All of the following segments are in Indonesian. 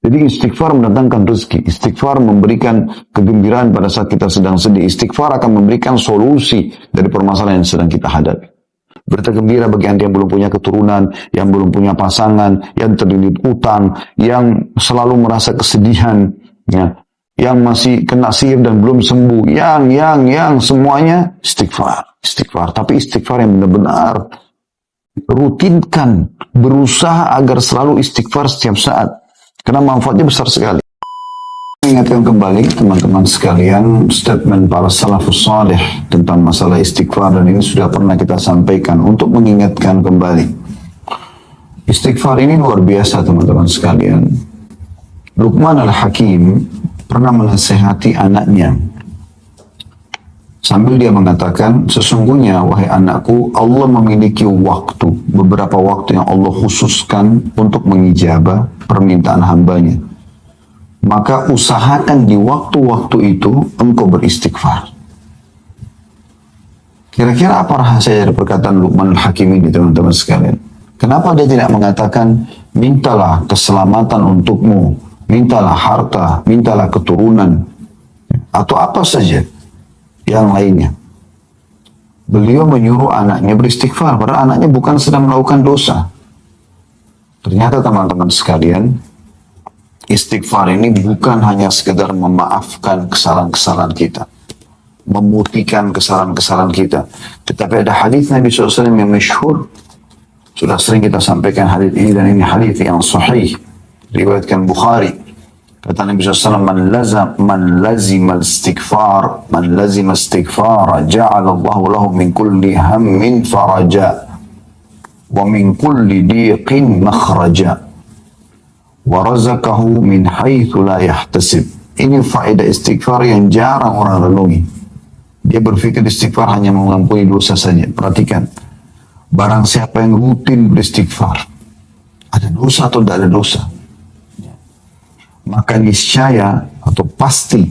Jadi istighfar mendatangkan rezeki, istighfar memberikan kegembiraan pada saat kita sedang sedih, istighfar akan memberikan solusi dari permasalahan yang sedang kita hadapi. Berita gembira bagi Anda yang belum punya keturunan, yang belum punya pasangan, yang terlilit utang, yang selalu merasa kesedihan, ya, yang masih kena sihir dan belum sembuh, yang semuanya istighfar. Tapi istighfar yang benar-benar rutinkan, berusaha agar selalu istighfar setiap saat, karena manfaatnya besar sekali. Ingatkan kembali teman-teman sekalian statement para salafus salih tentang masalah istighfar, dan ini sudah pernah kita sampaikan untuk mengingatkan kembali. Istighfar ini luar biasa teman-teman sekalian. Luqman al-Hakim pernah menasehati anaknya sambil dia mengatakan, sesungguhnya wahai anakku, Allah memiliki waktu, beberapa waktu yang Allah khususkan untuk mengijabah permintaan hambanya. Maka usahakan di waktu-waktu itu engkau beristighfar. Kira-kira apa rahasia dari perkataan Luqman al-Hakim ini teman-teman sekalian? Kenapa dia tidak mengatakan mintalah keselamatan untukmu, mintalah harta, mintalah keturunan, atau apa saja yang lainnya? Beliau menyuruh anaknya beristighfar, padahal anaknya bukan sedang melakukan dosa. Ternyata teman-teman sekalian, istighfar ini bukan hanya sekedar memaafkan kesalahan-kesalahan kita, memutihkan kesalahan-kesalahan kita, tetapi ada hadis Nabi SAW yang masyhur. Sudah sering kita sampaikan hadis ini, dan ini hadis yang sahih, riwayatkan Bukhari. Kata Nabi SAW, man lazima istighfar, ja'ala Allahu lahu min kulli hammin faraja, wa min kulli diqin makhraja, warazakahu min haitsu la yahtasib. Ini faedah istighfar yang jarang orang renungi. Dia berpikir istighfar hanya mengampuni dosa saja. Perhatikan, barang siapa yang rutin beristighfar, ada dosa atau tidak ada dosa, maka niscaya atau pasti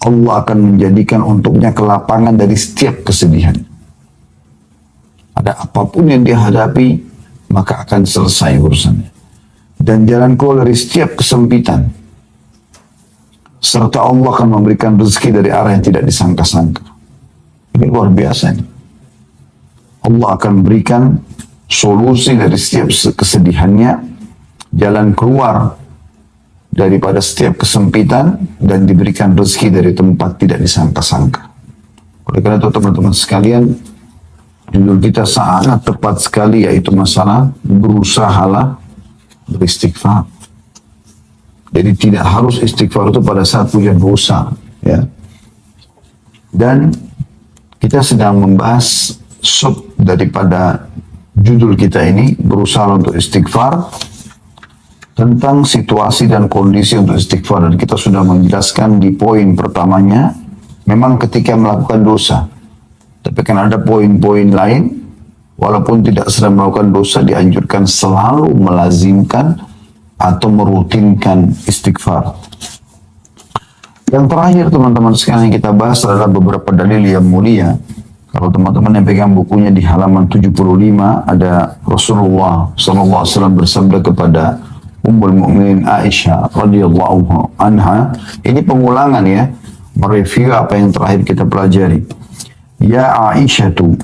Allah akan menjadikan untuknya kelapangan dari setiap kesedihan. Ada apapun yang dia hadapi, maka akan selesai urusannya, dan jalan keluar dari setiap kesempitan, serta Allah akan memberikan rezeki dari arah yang tidak disangka-sangka. Ini luar biasa ini. Allah akan berikan solusi dari setiap kesedihannya, jalan keluar daripada setiap kesempitan, dan diberikan rezeki dari tempat tidak disangka-sangka. Oleh karena itu teman-teman sekalian, judul kita sangat tepat sekali, yaitu masalah berusahalah beristighfar. Jadi tidak harus istighfar itu pada saat punya dosa, ya. Dan kita sedang membahas sub daripada judul kita ini, berusaha untuk istighfar, tentang situasi dan kondisi untuk istighfar. Dan kita sudah menjelaskan di poin pertamanya, memang ketika melakukan dosa. Tapi kan ada poin-poin lain, walaupun tidak sedang melakukan dosa, dianjurkan selalu melazimkan atau merutinkan istighfar. Yang terakhir teman-teman sekalian yang kita bahas adalah beberapa dalil yang mulia. Kalau teman-teman yang pegang bukunya di halaman 75, ada Rasulullah SAW bersabda kepada Ummul Mukminin Aisyah radhiyallahu anha. Ini pengulangan ya, mereview apa yang terakhir kita pelajari. Ya Aisyatu,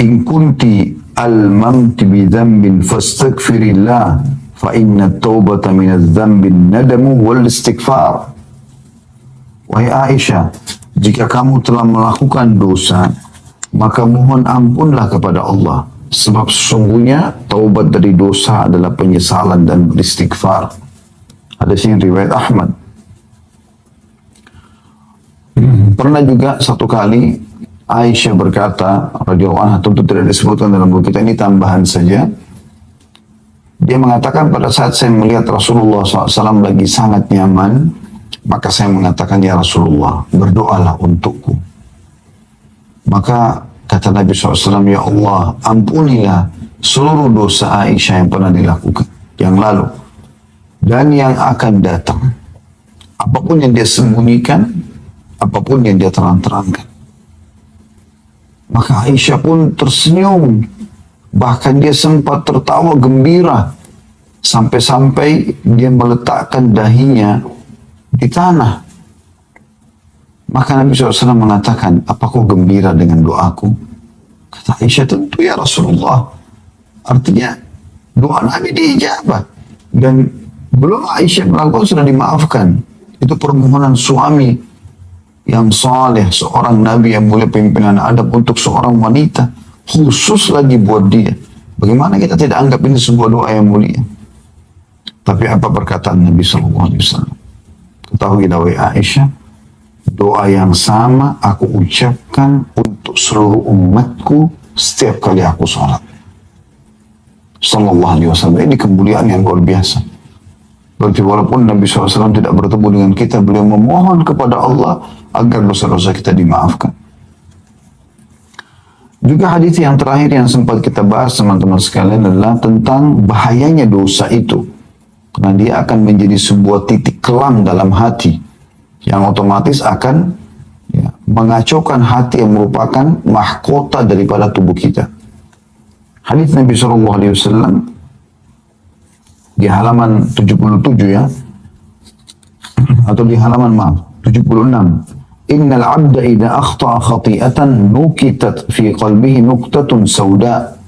in kunti almamti bi dhanbin fastaghfirillah, fa inna taubata minadz dhanbi nadamu wal istighfar. Wahai Aisyah, jika kamu telah melakukan dosa, maka mohon ampunlah kepada Allah, sebab sesungguhnya taubat dari dosa adalah penyesalan dan beristighfar. Hadis ini riwayat Ahmad. Pernah juga satu kali Aisyah berkata radhiyallahu anha, tentu tidak disebutkan dalam buku kita, ini tambahan saja. Dia mengatakan, pada saat saya melihat Rasulullah SAW lagi sangat nyaman, maka saya mengatakan, ya Rasulullah, berdoalah untukku. Maka kata Nabi SAW, ya Allah, ampunilah seluruh dosa Aisyah yang pernah dilakukan, yang lalu dan yang akan datang. Apapun yang dia sembunyikan, apapun yang dia terang-terangkan. Maka Aisyah pun tersenyum, bahkan dia sempat tertawa gembira sampai-sampai dia meletakkan dahinya di tanah. Maka Nabi SAW mengatakan, apa kau gembira dengan doaku? Kata Aisyah, tentu ya Rasulullah. Artinya doa Nabi diijabah. Dan belum Aisyah melakukan sudah dimaafkan. Itu permohonan suami yang saleh, seorang Nabi yang mulia pimpinan adab untuk seorang wanita. Khusus lagi buat dia. Bagaimana kita tidak anggap ini sebuah doa yang mulia? Tapi apa perkataan Nabi SAW? Ketahuilah wahai Aisyah, doa yang sama aku ucapkan untuk seluruh umatku setiap kali aku sholat. Sallallahu alaihi wasallam. Ini kemuliaan yang luar biasa. Berarti walaupun Nabi SAW tidak bertemu dengan kita, beliau memohon kepada Allah agar dosa-dosa kita dimaafkan. Juga hadis yang terakhir yang sempat kita bahas teman-teman sekalian adalah tentang bahayanya dosa itu. Karena dia akan menjadi sebuah titik kelam dalam hati yang otomatis akan mengacaukan hati yang merupakan mahkota daripada tubuh kita. Hadis Nabi SAW di halaman 77 ya, atau di halaman 76. Innal abda idza akhta'a khati'atan nukitat fi qalbihi nuqtatun sauda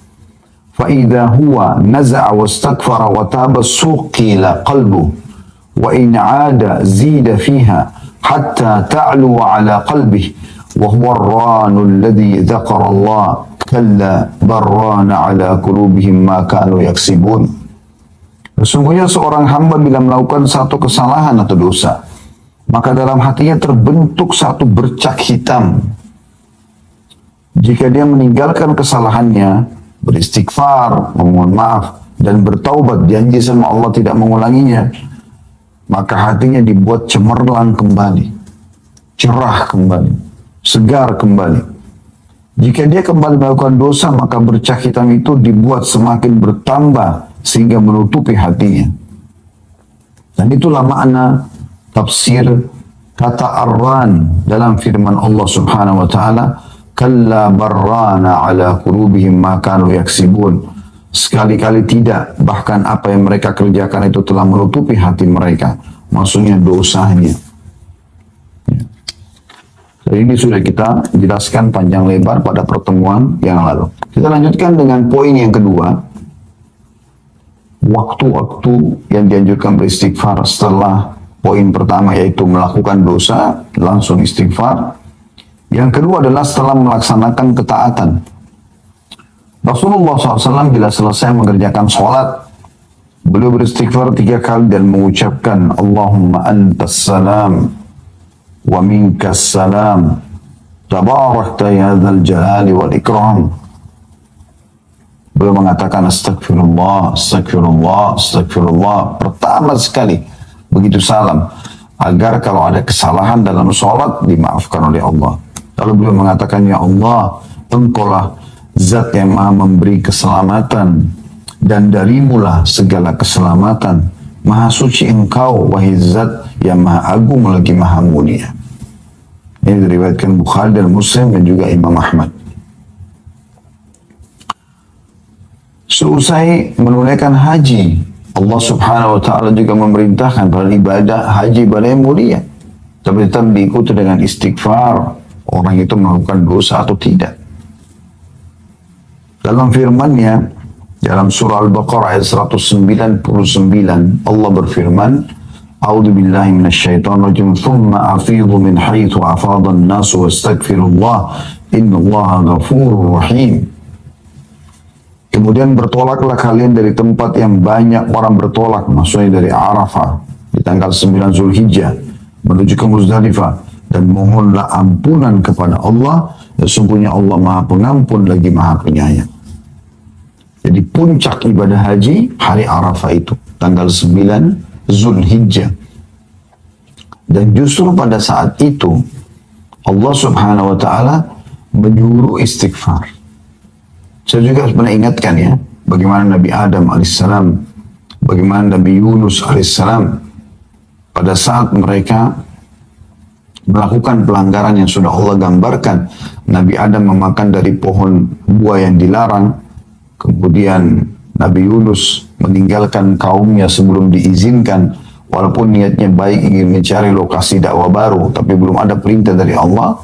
fa idza huwa naza'a wastakfara wa taba suqila qalbuhu wa in 'ada zida fiha hatta ta'lu 'ala qalbihi wa huwa ar-ranu alladhi dzakara Allah kalla barrana 'ala qulubihim ma kanu yaksibun. Sesungguhnya seorang hamba bila melakukan satu kesalahan atau dosa, maka dalam hatinya terbentuk satu bercak hitam. Jika dia meninggalkan kesalahannya, beristighfar, memohon maaf, dan bertaubat, janji sama Allah tidak mengulanginya, maka hatinya dibuat cemerlang kembali, cerah kembali, segar kembali. Jika dia kembali melakukan dosa, maka bercak hitam itu dibuat semakin bertambah sehingga menutupi hatinya. Dan itulah makna tafsir kata arran dalam firman Allah Subhanahu wa taala, kalla barrana ala qulubihim ma kanu yaksibun. Sekali-kali tidak, bahkan apa yang mereka kerjakan itu telah menutupi hati mereka, maksudnya dosanya. Jadi ini sudah kita jelaskan panjang lebar pada pertemuan yang lalu. Kita lanjutkan dengan poin yang kedua, waktu-waktu yang dianjurkan beristighfar setelah poin pertama, yaitu melakukan dosa, langsung istighfar. Yang kedua adalah setelah melaksanakan ketaatan. Rasulullah SAW bila selesai mengerjakan sholat, beliau beristighfar 3 kali dan mengucapkan, Allahumma antas salam, wa minkas salam, tabarakta ya dzal jalali wal ikram. Beliau mengatakan astagfirullah, astagfirullah, astagfirullah pertama sekali begitu salam, agar kalau ada kesalahan dalam sholat dimaafkan oleh Allah. Lalu beliau mengatakan, ya Allah, engkaulah zat yang maha memberi keselamatan dan darimulah segala keselamatan. Maha suci engkau, wahai zat yang maha agung lagi maha mulia. Ini diriwayatkan Bukhari dan Muslim dan juga Imam Ahmad. Seusai menunaikan haji, Allah Subhanahu wa taala juga memerintahkan pada ibadah haji ibadah yang mulia, tapi tetap diikuti dengan istighfar orang itu melakukan dosa atau tidak. Dalam firman-Nya dalam surah Al-Baqarah ayat 199 Allah berfirman, A'udzu billahi minasyaitonir rajim, "Tsumma afidhu min haitsu afadha an-nas wastaghfirullah, innallaha ghafurur rahim." Kemudian bertolaklah kalian dari tempat yang banyak orang bertolak, maksudnya dari Arafah di tanggal 9 Zulhijjah menuju ke Muzdalifah, dan mohonlah ampunan kepada Allah, sesungguhnya Allah Maha Pengampun lagi Maha Penyayang. Jadi puncak ibadah haji hari Arafah itu tanggal 9 Zulhijjah. Dan justru pada saat itu Allah Subhanahu wa taala menyuruh istighfar. Saya juga sebenarnya ingatkan ya, bagaimana Nabi Adam alaihissalam, bagaimana Nabi Yunus alaihissalam pada saat mereka melakukan pelanggaran yang sudah Allah gambarkan. Nabi Adam memakan dari pohon buah yang dilarang, kemudian Nabi Yunus meninggalkan kaumnya sebelum diizinkan, walaupun niatnya baik ingin mencari lokasi dakwah baru, tapi belum ada perintah dari Allah,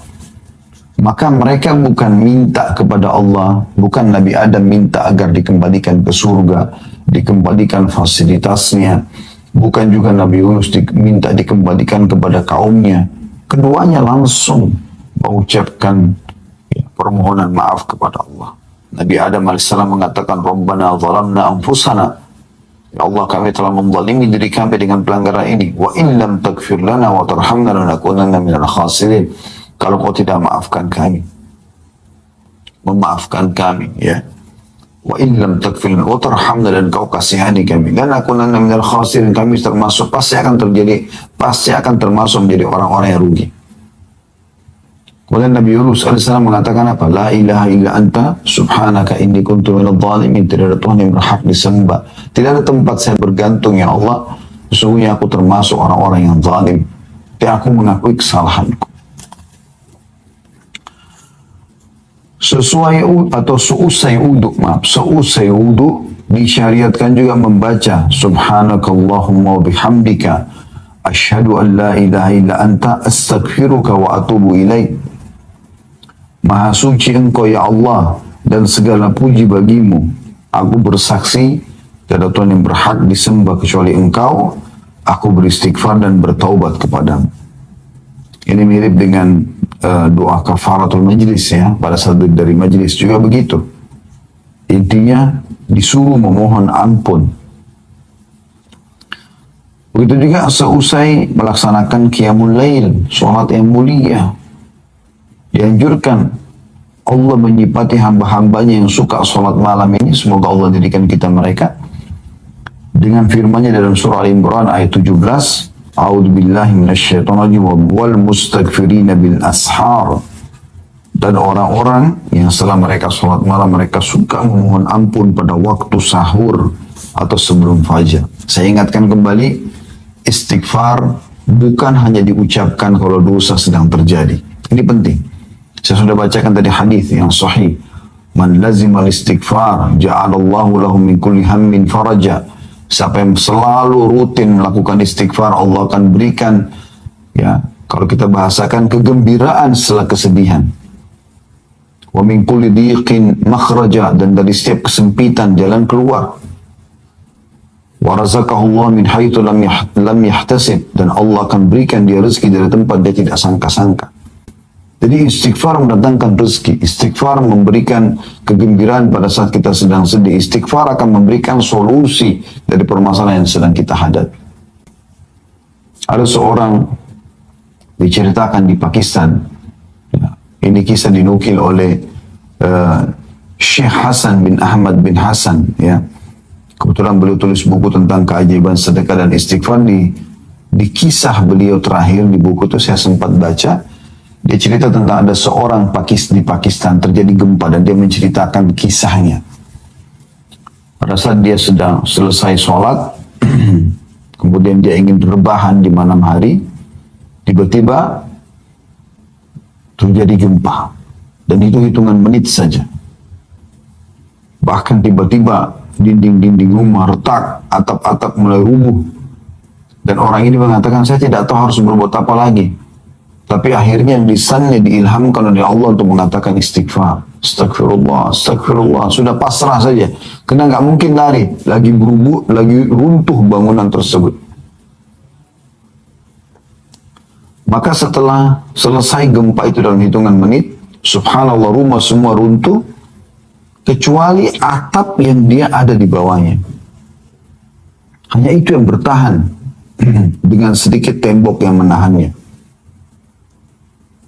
maka mereka bukan minta kepada Allah, bukan Nabi Adam minta agar dikembalikan ke surga, dikembalikan fasilitasnya, bukan juga Nabi Yunus minta dikembalikan kepada kaumnya. Keduanya langsung mengucapkan permohonan maaf kepada Allah. Nabi Adam AS mengatakan, Rabbana zalamna anfusana, ya Allah, kami telah menzalimi diri kami dengan pelanggaran ini. Wa in lam taghfir lana wa tarhamna lanakunanna minal khasirin. Kalau kau tidak maafkan kami, memaafkan kami, ya. Wa in lam taghfir lana wa tarhamna, dan kau kasihani kami, lanakunanna minal khasirin, kami pasti akan termasuk menjadi orang-orang yang rugi. Kemudian Nabi Yunus AS mengatakan apa? La ilaha illa anta subhanaka inni kuntu minadh dhalimin. Tidak ada Tuhan yang berhak disembah, tidak ada tempat saya bergantung, ya Allah, sesungguhnya aku termasuk orang-orang yang zalim, dan aku mengakui kesalahanku. Seusai wudu disyariatkan juga membaca subhanakallahumma wa bihamdika asyhadu an la ilaha illa anta astaghfiruka wa atubu ilaik. Maha suci engkau ya Allah, dan segala puji bagimu. Aku bersaksi tiada Tuhan yang berhak disembah kecuali engkau. Aku beristighfar dan bertaubat kepadamu. Ini mirip dengan doa kafaratul majlis, ya. Pada saat dari majlis juga begitu. Intinya disuruh memohon ampun. Begitu juga seusai melaksanakan qiyamul lail, sholat yang mulia. Dianjurkan Allah menyifati hamba-hambanya yang suka sholat malam ini, semoga Allah jadikan kita mereka, dengan firman-Nya dalam surah Al-Imran ayat 17, A'udzu billahi minasyaitonir rajim wal mustaghfirina bil ashar. Dan orang-orang yang setelah mereka sholat malam, mereka suka memohon ampun pada waktu sahur atau sebelum fajar. Saya ingatkan kembali, istighfar bukan hanya diucapkan kalau dosa sedang terjadi. Ini penting. Saya sudah bacakan tadi hadis yang sahih. Man lazimal istighfar ja'alallahu lahu min kulli hammin faraja. Siapa yang selalu rutin melakukan istighfar, Allah akan berikan, ya, kalau kita bahasakan, kegembiraan setelah kesedihan. Wa min kulli dhiqin makhraja, dan dari setiap kesempitan jalan keluar. Wa razaqahu Allah min haitsu lam yahtasib, dan Allah akan berikan dia rezeki dari tempat dia tidak sangka-sangka. Jadi istighfar mendatangkan rezeki, istighfar memberikan kegembiraan pada saat kita sedang sedih, istighfar akan memberikan solusi dari permasalahan yang sedang kita hadapi. Ada seorang diceritakan di Pakistan, ya, ini kisah dinukil oleh Syekh Hasan bin Ahmad bin Hasan, ya. Kebetulan beliau tulis buku tentang keajaiban sedekah dan istighfar. Di kisah beliau terakhir di buku itu saya sempat baca. Dia cerita tentang ada seorang di Pakistan terjadi gempa, dan dia menceritakan kisahnya. Pada saat dia sedang selesai sholat, kemudian dia ingin rebahan di malam hari, tiba-tiba terjadi gempa, dan itu hitungan menit saja. Bahkan tiba-tiba dinding-dinding rumah retak, atap-atap mulai rubuh, dan orang ini mengatakan, saya tidak tahu harus berbuat apa lagi. Tapi akhirnya lisannya diilhamkan oleh Allah untuk mengatakan istighfar. Astagfirullah, astagfirullah. Sudah pasrah saja. Karena nggak mungkin lari. Lagi berubuh, lagi runtuh bangunan tersebut. Maka setelah selesai gempa itu dalam hitungan menit, subhanallah, rumah semua runtuh, kecuali atap yang dia ada di bawahnya. Hanya itu yang bertahan dengan sedikit tembok yang menahannya.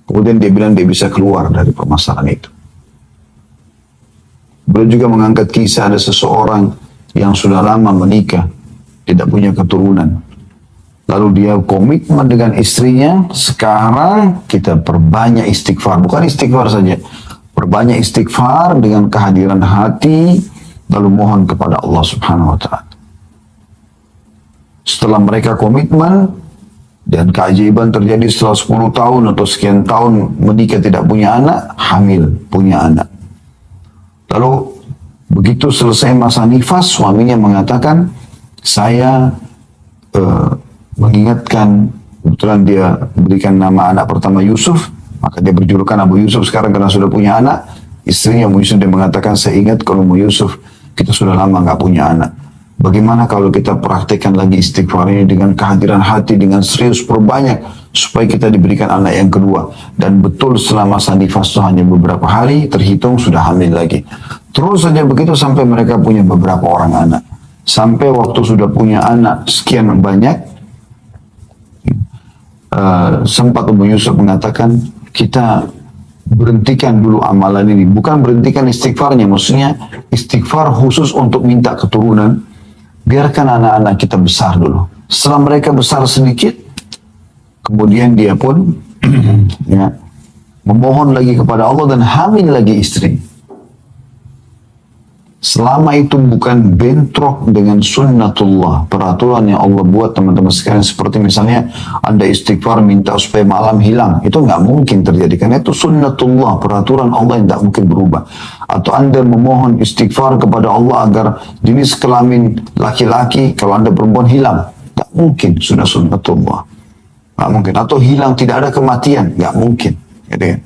Kemudian dia bilang dia bisa keluar dari permasalahan itu. Beliau juga mengangkat kisah ada seseorang yang sudah lama menikah, tidak punya keturunan. Lalu dia komitmen dengan istrinya, sekarang kita perbanyak istighfar. Bukan istighfar saja, perbanyak istighfar dengan kehadiran hati, lalu mohon kepada Allah Subhanahu wa Ta'ala. Setelah mereka komitmen, dan keajaiban terjadi setelah 10 tahun atau sekian tahun menikah tidak punya anak, hamil punya anak. Lalu Begitu selesai masa nifas, suaminya mengatakan, saya mengingatkan, kebetulan dia berikan nama anak pertama Yusuf, maka dia berjulukan Abu Yusuf sekarang karena sudah punya anak. Istrinya Abu Yusuf dia mengatakan, saya ingat kalau Abu Yusuf kita sudah lama nggak punya anak. Bagaimana kalau kita praktekkan lagi istighfar ini dengan kehadiran hati, dengan serius perbanyak, supaya kita diberikan anak yang kedua. Dan betul setelah masa nifas itu hanya beberapa hari, terhitung sudah hamil lagi. Terus saja begitu sampai mereka punya beberapa orang anak. Sampai waktu sudah punya anak sekian banyak, sempat Abu Yusuf mengatakan, kita berhentikan dulu amalan ini. Bukan berhentikan istighfarnya, maksudnya istighfar khusus untuk minta keturunan. Biarkan anak-anak kita besar dulu. Setelah mereka besar sedikit, kemudian dia pun ya, memohon lagi kepada Allah dan hamil lagi istri. Selama itu bukan bentrok dengan sunnatullah, peraturan yang Allah buat teman-teman sekalian, seperti misalnya Anda istighfar minta supaya malam hilang, itu nggak mungkin terjadi karena itu sunnatullah, peraturan Allah yang tidak mungkin berubah. Atau Anda memohon istighfar kepada Allah agar jenis kelamin laki-laki kalau Anda perempuan hilang, nggak mungkin, sudah sunnatullah, nggak mungkin. Atau hilang, tidak ada kematian, nggak mungkin, gitu kan?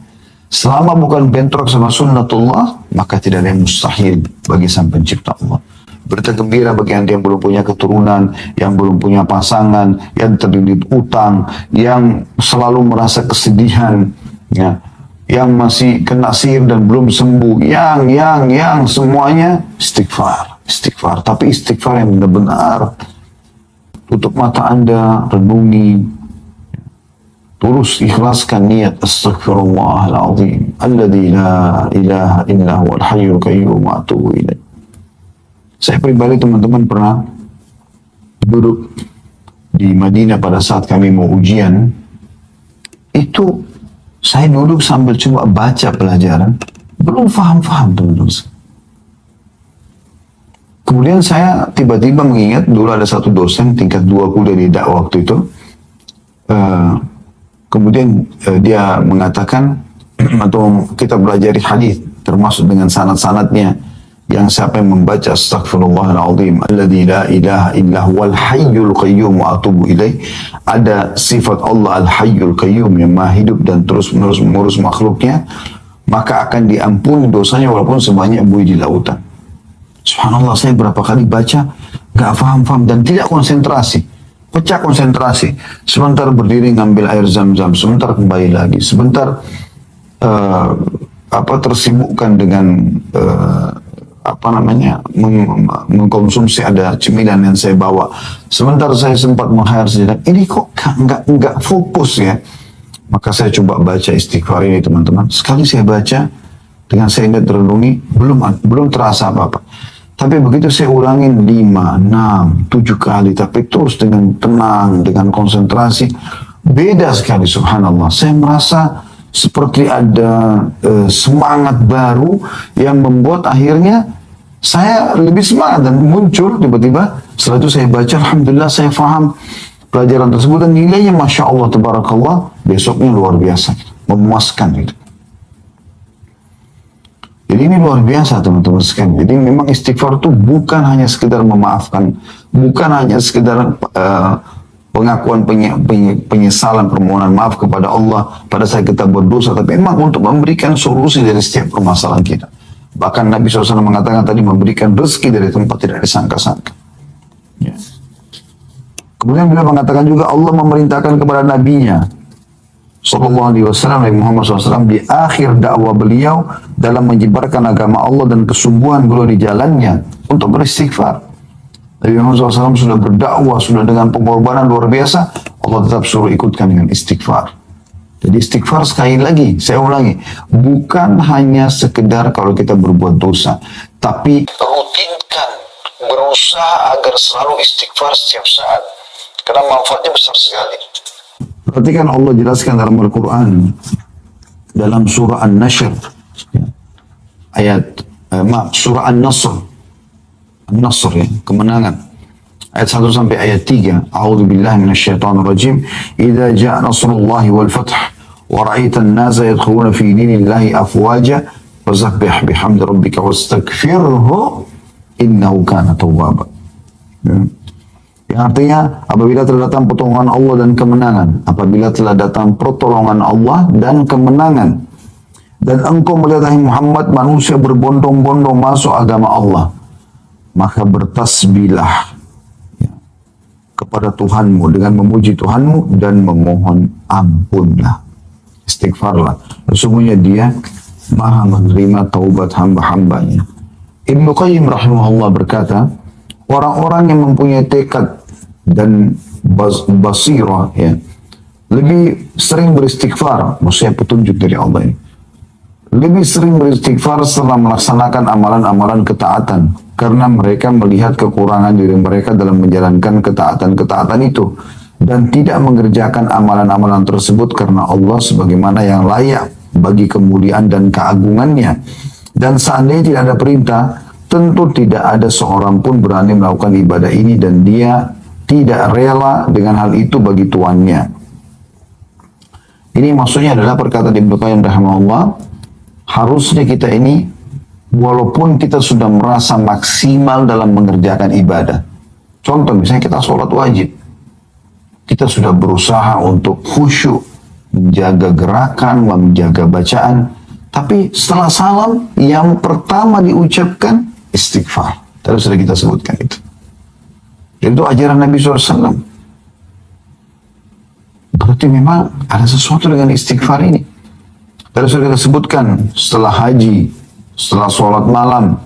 Selama bukan bentrok sama sunnatullah, maka tidak ada yang mustahil bagi sang pencipta Allah. Berita gembira bagi Anda yang belum punya keturunan, yang belum punya pasangan, yang terlilit utang, yang selalu merasa kesedihan, ya, yang masih kena sihir dan belum sembuh, yang semuanya istighfar, istighfar. Tapi istighfar yang benar-benar. Tutup mata Anda, renungi, terus ikhlaskan niat astaghfirullahaladzim alladzi la ilaha illa huwal hayyul qayyum wa atubu ilaih. Saya pribadi teman-teman pernah duduk di Madinah pada saat kami mau ujian. Itu saya duduk sambil coba baca pelajaran, belum faham-faham teman-teman. Kemudian saya tiba-tiba mengingat dulu ada satu dosen tingkat 2 kuliah di dakwah waktu itu. Kemudian dia mengatakan, atau kita belajar hadis termasuk dengan sanad-sanadnya, yang siapa yang membaca astaghfirullahaladzim alladzi la ilaha illa huwal hayyul qayyum wa atubu ilaih, ada sifat Allah al-hayyul qayyum yang maha hidup dan terus menerus mengurus makhluknya, maka akan diampuni dosanya walaupun sebanyak buih di lautan. Subhanallah, saya berapa kali baca gak faham-faham dan tidak konsentrasi. Pecah konsentrasi. Sebentar berdiri ngambil air zam-zam, sebentar kembali lagi, sebentar tersibukkan dengan mengkonsumsi ada cemilan yang saya bawa. Sebentar saya sempat menghayal sejenak, ini kok nggak fokus ya. Maka saya coba baca istighfar ini teman-teman. Sekali saya baca, dengan saya ingat renungi, belum terasa apa-apa. Tapi begitu saya ulangin 5, 6, 7 kali, tapi terus dengan tenang, dengan konsentrasi, beda sekali, subhanallah. Saya merasa seperti ada semangat baru yang membuat akhirnya saya lebih semangat dan muncul tiba-tiba. Setelah itu saya baca, alhamdulillah saya faham pelajaran tersebut dan nilainya Masya Allah, tabarakallah, besoknya luar biasa, memuaskan gitu. Jadi ini luar biasa teman-teman sekalian. Jadi memang istighfar itu bukan hanya sekedar memaafkan, bukan hanya sekedar pengakuan penyesalan, permohonan maaf kepada Allah pada saat kita berdosa, tapi memang untuk memberikan solusi dari setiap permasalahan kita. Bahkan Nabi SAW mengatakan tadi, memberikan rezeki dari tempat tidak disangka-sangka. Ya. Kemudian beliau mengatakan juga Allah memerintahkan kepada nabinya Sallallahu Alaihi Wasallam, Nabi Muhammad SAW, di akhir dakwah beliau dalam menyebarkan agama Allah dan kesungguhan beliau di jalannya untuk beristighfar. Nabi Muhammad SAW sudah berdakwah, sudah dengan pengorbanan luar biasa, Allah tetap suruh ikutkan dengan istighfar. Jadi istighfar, sekali lagi saya ulangi, bukan hanya sekedar kalau kita berbuat dosa, tapi rutinkan, berusaha agar selalu istighfar setiap saat, karena manfaatnya besar sekali. Perhatikan Allah jelaskan dalam Al-Quran, dalam surah An-Nashr, surah An-Nasr, ya, kemenangan. Ayat 1 sampai ayat 3. A'udzubillahi minasyaitonirrajim. Idza ja'a nasrullahi wal fath wa ra'aitan nasa yadkhuluna fi dinillahi afwaja Wasabbih bihamdi rabbika wastaghfirhu innahu kana tawwaba. Yang artinya apabila telah datang pertolongan Allah dan kemenangan, apabila telah datang pertolongan Allah dan kemenangan, dan engkau melihat Muhammad manusia berbondong-bondong masuk agama Allah, maka bertasbihlah kepada Tuhanmu dengan memuji Tuhanmu dan memohon ampunlah, istighfarlah. Sesungguhnya Dia Maha menerima taubat hamba-hambanya. Ibnu Qayyim rahimahullah berkata, orang-orang yang mempunyai tekad dan basirah lebih sering beristighfar, maksudnya petunjuk dari Allah ini. Lebih sering beristighfar setelah melaksanakan amalan-amalan ketaatan, karena mereka melihat kekurangan diri mereka dalam menjalankan ketaatan-ketaatan itu, dan tidak mengerjakan amalan-amalan tersebut karena Allah sebagaimana yang layak bagi kemuliaan dan keagungannya. Dan seandainya tidak ada perintah, tentu tidak ada seorang pun berani melakukan ibadah ini, dan dia tidak rela dengan hal itu bagi tuannya. Ini maksudnya adalah perkataan Ibnu Qayyim rahimahullah, harusnya kita ini walaupun kita sudah merasa maksimal dalam mengerjakan ibadah. Contoh misalnya kita sholat wajib, kita sudah berusaha untuk khusyuk, menjaga gerakan, menjaga bacaan, tapi setelah salam yang pertama diucapkan istighfar. Tadi sudah kita sebutkan itu. Itu ajaran Nabi SAW. Berarti memang ada sesuatu dengan istighfar ini. Tadi sudah kita sebutkan setelah haji, setelah sholat malam,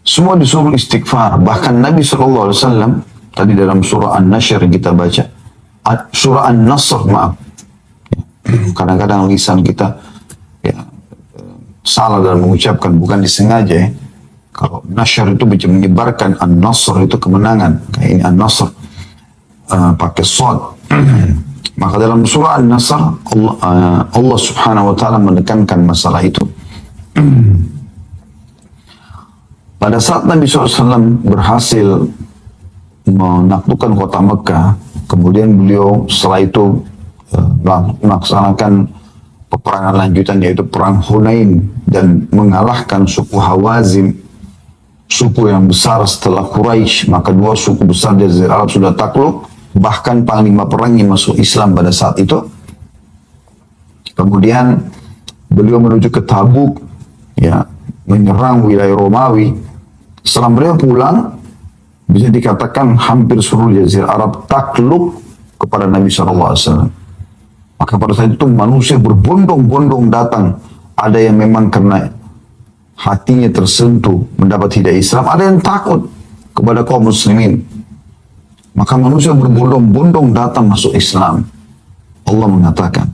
semua disuruh istighfar. Bahkan Nabi SAW tadi dalam surah An-Nashr yang kita baca, surah An-Nasr, maaf. Kadang-kadang lisan kita salah dalam mengucapkan, bukan disengaja . Kalau Nashr itu bisa menyebarkan, An-Nasr itu kemenangan. Kayak ini An-Nasr pakai shad. Maka dalam surah An-Nasr Allah subhanahu wa ta'ala menekankan masalah itu. Pada saat Nabi SAW berhasil menaklukkan kota Mekah, kemudian beliau setelah itu melaksanakan peperangan lanjutan, yaitu perang Hunain, dan mengalahkan suku Hawazim, suku yang besar setelah Quraisy. Maka dua suku besar di Jazirah Arab sudah takluk, bahkan panglima perangnya masuk Islam pada saat itu. Kemudian beliau menuju ke Tabuk, menyerang wilayah Romawi. Setelah beliau pulang, bisa dikatakan hampir seluruh Jazirah Arab takluk kepada Nabi SAW. Maka pada saat itu manusia berbondong-bondong datang. Ada yang memang karena hatinya tersentuh mendapat hidayah Islam, ada yang takut kepada kaum muslimin. Maka manusia berbondong-bondong datang masuk Islam. Allah mengatakan,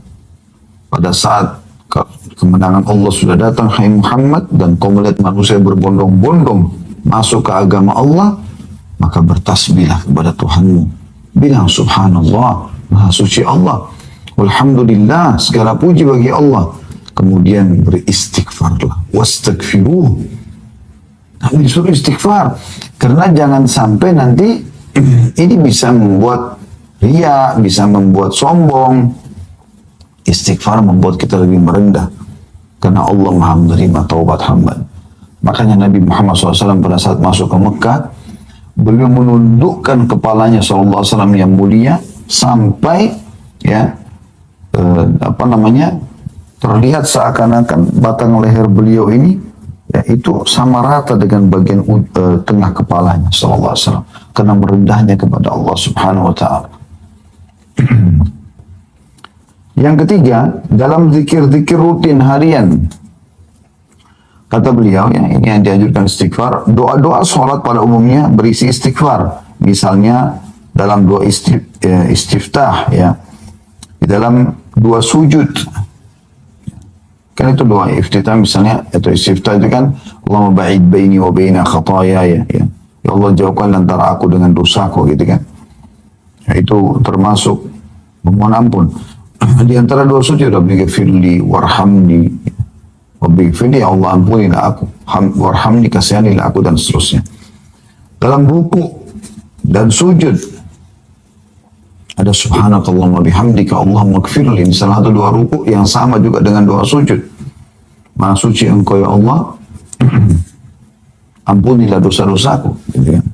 pada saat kemenangan Allah sudah datang, hai Muhammad, dan kau melihat manusia berbondong-bondong masuk ke agama Allah, maka bertasbihlah kepada Tuhanmu. Bilang subhanallah, maha suci Allah. Alhamdulillah, segala puji bagi Allah. Kemudian beristighfarlah. Wastaghfiruh. Nabi disuruh istighfar. Karena jangan sampai nanti ini bisa membuat riya, bisa membuat sombong. Istighfar membuat kita lebih merendah. Karena Allah maha menerima taubat hamba. Makanya Nabi Muhammad SAW pada saat masuk ke Mekah, beliau menundukkan kepalanya SAW yang mulia sampai terlihat seakan-akan batang leher beliau ini itu sama rata dengan bagian tengah kepalanya SAW, karena merendahnya kepada Allah Subhanahu wa Ta'ala. Yang ketiga, dalam zikir-zikir rutin harian, kata beliau, ini yang dianjurkan istighfar. Doa-doa sholat pada umumnya berisi istighfar. Misalnya dalam doa istiftah, di dalam doa sujud. Kan itu doa istiftah misalnya, atau istiftah itu kan, Allahumma ba'id baini wa baina khatayaya. Ya Allah, jauhkan antara aku dengan dosaku, gitu kan. Itu termasuk memohon ampun. Di antara doa sujud, Rabbi ghafirli warhamni, Rabbi ghafirli, ya Allah ampunilah aku, warhamni, kasihanilah aku, dan seterusnya. Dalam ruku dan sujud ada subhanakallahumma bihamdika Allahumma ghafirli. Salah satu doa ruku yang sama juga dengan doa sujud. Maha suci engkau ya Allah, ampunilah dosa-dosaku. Gitu kan.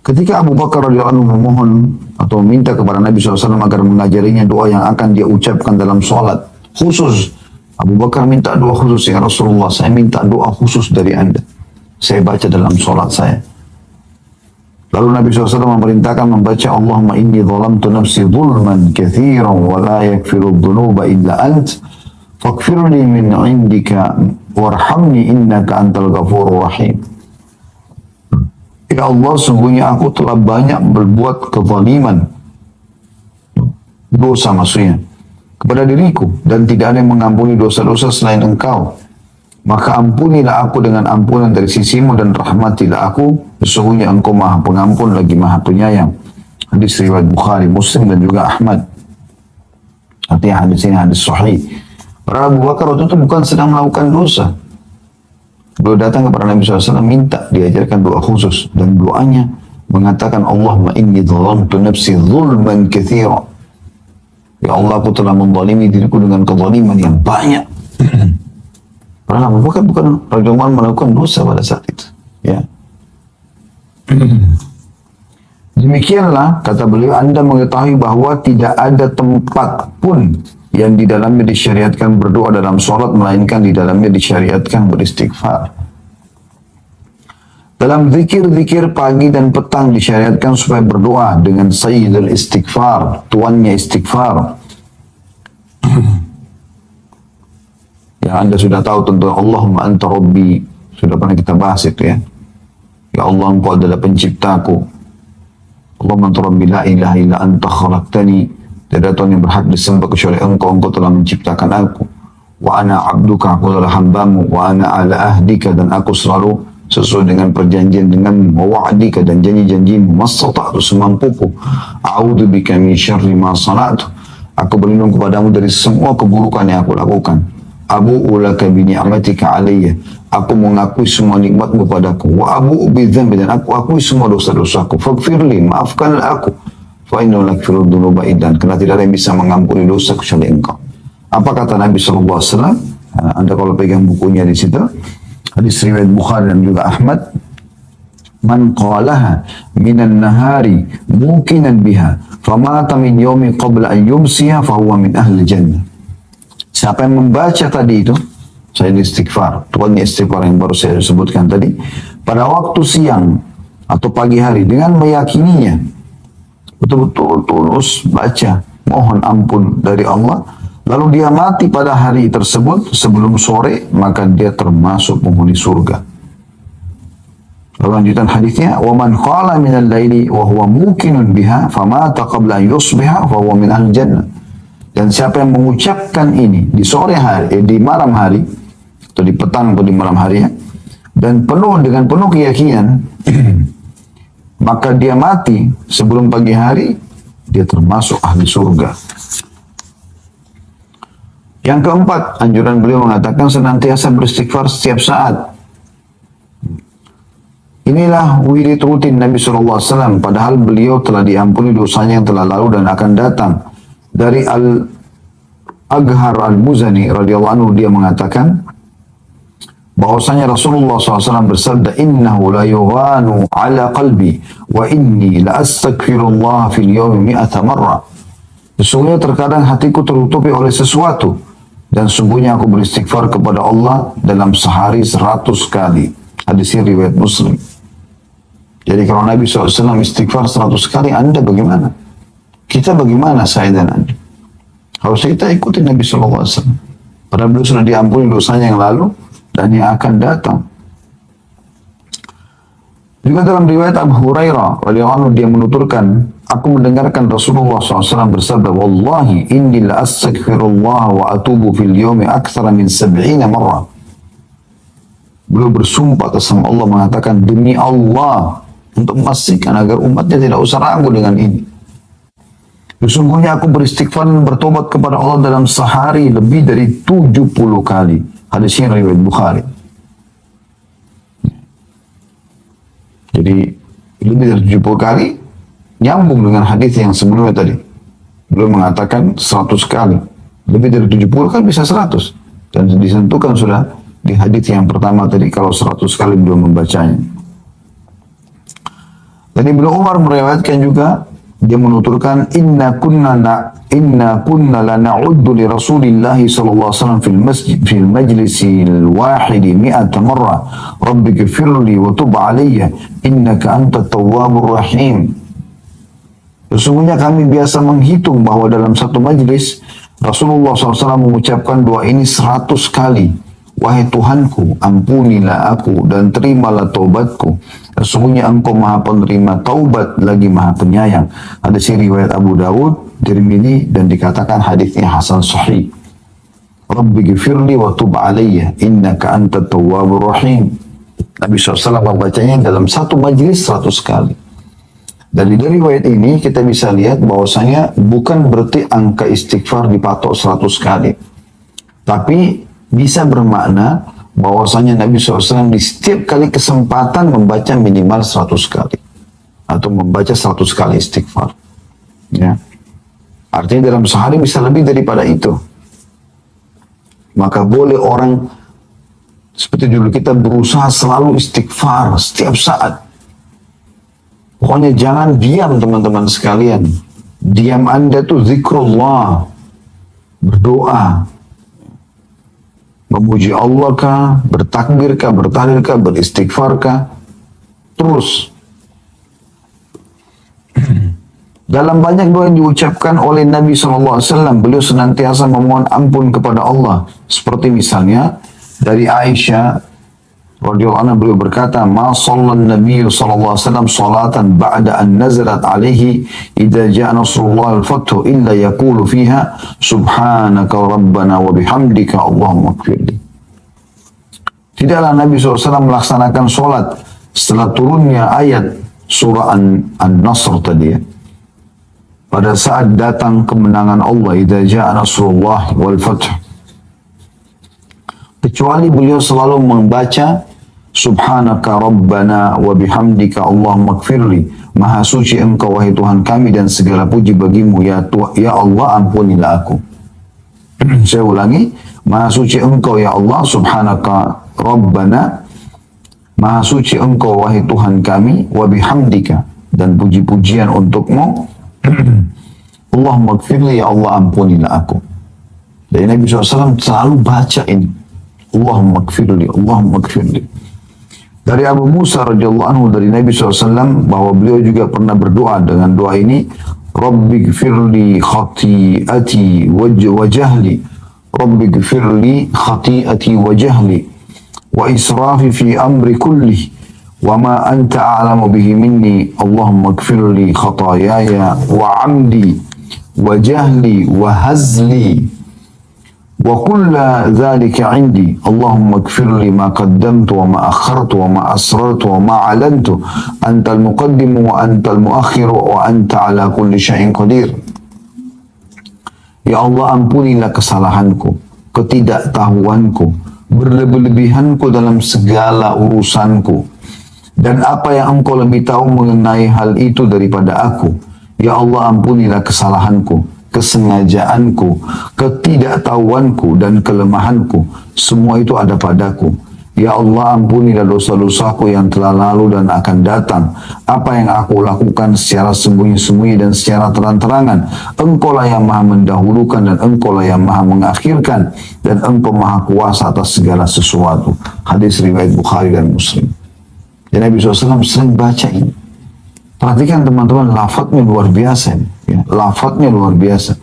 Ketika Abu Bakar radhiyallahu anhu memohon atau meminta kepada Nabi SAW agar mengajarinya doa yang akan dia ucapkan dalam sholat khusus, Abu Bakar minta doa khusus, ya Rasulullah, saya minta doa khusus dari Anda. Saya baca dalam sholat saya. Lalu Nabi SAW memerintahkan membaca Allahumma inni zalamtu nafsi zulman kathiran wa la yakfiru dhunuba illa ant faghfirli min indika warhamni innaka antal ghafurur rahim. Ya Allah, sungguhnya aku telah banyak berbuat kezaliman, dosa maksudnya, kepada diriku, dan tidak ada yang mengampuni dosa-dosa selain engkau. Maka ampunilah aku dengan ampunan dari sisimu dan rahmatilah aku, sesungguhnya engkau maha pengampun lagi maha penyayang. Hadis riwayat Bukhari, Muslim dan juga Ahmad. Artinya hadis ini hadis sahih. Para Abu Bakar waktu itu bukan sedang melakukan dosa. Beliau datang kepada Nabi SAW minta diajarkan doa khusus, dan doanya mengatakan Allahumma inni zalamtu nafsi zulman katsira. Ya Allah, aku telah menzalimi diriku dengan kezaliman yang banyak. Karena Abu Bakar bukan radhiyallahu anhu melakukan dosa pada saat itu. Ya. Demikianlah kata beliau, Anda mengetahui bahwa tidak ada tempat pun yang di dalamnya disyariatkan berdoa dalam sholat, melainkan di dalamnya disyariatkan beristighfar. Dalam zikir-zikir pagi dan petang disyariatkan supaya berdoa dengan sayyidul istighfar, tuannya istighfar. Yang Anda sudah tahu tentu, Allahumma anta rabbi, sudah pernah kita bahas itu ya. Ya Allah, engkau adalah penciptaku. Allahumma anta rabbi la ilaha illa anta khalaqtani. Tidak ada Tuhan yang berhak disembah kecuali engkau telah menciptakan aku. Wa ana abduka, aku adalah hambamu. Wa ana ala ahdika, dan aku selalu sesuai dengan perjanjian denganmu. Wa wa'adika, dan janji-janjimu. Mastata'tu, semampuku. A'udhu bika min syarri ma sana'tu. Aku berlindung kepadamu dari semua keburukan yang aku lakukan. Abu'u laka bi ni'matika alayya. Aku mengakui semua nikmatmu padaku. Wa abu'u bi dzambi, dan aku akui semua dosa-dosaku. Faghfirli, maafkanlah aku. Fa'innahu la yaghfiru dzunuba illa anta, karena tidak ada yang bisa mengampuni dosa kecuali engkau. Apa kata Nabi SAW? Anda kalau pegang bukunya di situ, hadis riwayat Bukhari dan juga Ahmad, man qalaha minan nahari muqinan biha famata min yaumi qabla an yumsiya fahuwa min ahli jannah. Siapa yang membaca tadi itu, saya istighfar, tuannya istighfar yang baru saya sebutkan tadi, pada waktu siang atau pagi hari dengan meyakininya, betul-betul tulus baca, mohon ampun dari Allah, lalu dia mati pada hari tersebut sebelum sore, maka dia termasuk penghuni surga. Lalu lanjutan hadisnya, wa man qala minal laili wa huwa muqinun biha famata qabla an yusbiha fa huwa min ahli jannah. Dan siapa yang mengucapkan ini di sore hari, di malam hari, atau di petang atau di malam hari ya, dan dengan penuh keyakinan, maka dia mati sebelum pagi hari, dia termasuk ahli surga. Yang keempat, anjuran beliau mengatakan senantiasa beristighfar setiap saat. Inilah wirid rutin Nabi SAW, padahal beliau telah diampuni dosanya yang telah lalu dan akan datang. Dari Al-Aghar Al-Muzani radhiyallahu anhu, dia mengatakan bahwasanya Rasulullah SAW bersabda, innahu la yughanu ala qalbi wa inni la astaghfirullah fil yawmi mi'ata marrah. Sesungguhnya terkadang hatiku tertutupi oleh sesuatu, dan sungguhnya aku beristighfar kepada Allah dalam sehari 100 kali. Hadis ini riwayat Muslim. Jadi kalau Nabi SAW istighfar 100 kali, Anda bagaimana? Kita bagaimana, saya dan Anda? Harus kita ikuti Nabi SAW. Padahal beliau sudah diampuni dosanya yang lalu dan yang akan datang. Juga dalam riwayat Abu Hurairah radhiyallahu anhu, dia menuturkan, aku mendengarkan Rasulullah SAW bersabda, wallahi inni la astaghfirullah wa atubu fil yawmi aktsara min 70 marrah. Beliau bersumpah atas nama Allah mengatakan, demi Allah, untuk memastikan agar umatnya tidak usah ragu dengan ini. Sesungguhnya aku beristighfar dan bertobat kepada Allah dalam sehari lebih dari 70 kali. Hadis ini riwayat Bukhari. Jadi lebih dari 70 kali nyambung dengan hadis yang sebelumnya tadi. Beliau mengatakan 100 kali. Lebih dari 70 kan bisa 100. Dan disentuhkan sudah di hadits yang pertama tadi kalau 100 kali beliau membacanya. Dan Ibnu Umar meriwayatkan juga, dia menuturkan inna kunna la na'uddu li Rasulillah sallallahu alaihi wasallam fil majlisil wahidi mi'ata marra rabbighfirli wa tub alayya innaka antat tawwabur rahim. Sesungguhnya kami biasa menghitung bahwa dalam satu majlis Rasulullah SAW mengucapkan doa ini 100 kali. Wahai Tuhanku, ampunilah aku dan terimalah taubatku. Sesungguhnya Engkau Maha Penerima taubat lagi Maha Penyayang. Hadis riwayat Abu Dawud, Tirmidzi, dan dikatakan hadisnya hasan sahih. Rabbi ghfirli wa tub alayya innaka antat tawwabur rahim. Nabi SAW membacanya dalam satu majlis 100 kali. Dari riwayat ini kita bisa lihat bahwasanya bukan berarti angka istighfar dipatok 100 kali. Tapi bisa bermakna bahwasanya Nabi SAW di setiap kali kesempatan membaca minimal 100 kali. Atau membaca 100 kali istighfar. Ya. Artinya dalam sehari bisa lebih daripada itu. Maka boleh orang seperti dulu kita berusaha selalu istighfar setiap saat. Pokoknya jangan diam teman-teman sekalian. Diam Anda tuh zikrullah. Berdoa. Memuji Allah kah? Bertakbir kah? Bertahlil kah? Beristighfar kah? Terus. Dalam banyak doa yang diucapkan oleh Nabi SAW, beliau senantiasa memohon ampun kepada Allah. Seperti misalnya dari Aisyah radhiyallahu anha, beliau berkata, "Ma sallan Nabi sallallahu alaihi wasallam salatan ba'da an nazalat alaihi idza ja'a nasrullah al-fathu illa yaqulu fiha subhanaka rabbana wa bihamdika Allahumma ighfirli." Tidaklah Nabi SAW melaksanakan salat setelah turunnya ayat surah An-Nasr tadi ya. Pada saat datang kemenangan Allah, idza ja'a nasrullah wal fath, kecuali beliau selalu membaca subhanaka rabbana wa bihamdika Allahumma ighfirli. Maha suci Engkau wahai Tuhan kami dan segala puji bagimu ya Allah, ampunilah aku. Saya ulangi, Maha suci Engkau ya Allah, subhanaka rabbana, Maha suci Engkau wahai Tuhan kami, wa bihamdika, dan puji-pujian untukmu, Allahumma ighfirli, ya Allah ampunilah aku. Dan Nabi SAW selalu baca ini, Allahumma ighfirli, Allahumma ighfirli. Dari Abu Musa radhiyallahu anhu dari Nabi SAW bahwa beliau juga pernah berdoa dengan doa ini, Rabbi gfirli khati'ati wa jahli, Rabbi gfirli khati'ati wa jahli, wa israfi fi amri kulli, wa ma anta a'lamu bihi minni, Allahumma gfirli khatayaya wa amdi, wa jahli wa hazli, wa kulla dhalika indi, Allahumma ighfir li ma qaddamtu wa ma akhartu wa ma asrartu wa ma alantu, antal muqaddimu wa antal muakhiru wa anta ala kulli syai'in qadir. Ya Allah, ampunilah kesalahanku, ketidaktahuanku, berlebih-lebihanku dalam segala urusanku, dan apa yang Engkau lebih tahu mengenai hal itu daripada aku. Ya Allah, ampunilah kesalahanku, kesengajaanku, ketidaktahuanku, dan kelemahanku. Semua itu ada padaku. Ya Allah, ampunilah dosa-dosaku yang telah lalu dan akan datang. Apa yang aku lakukan secara sembunyi-sembunyi dan secara terang-terangan. Engkau lah yang maha mendahulukan dan Engkau lah yang maha mengakhirkan. Dan Engkau maha kuasa atas segala sesuatu. Hadis riwayat Bukhari dan Muslim. Dan Nabi SAW sering baca ini. Perhatikan teman-teman, lafadznya luar biasa. Ya, lafadznya luar biasa.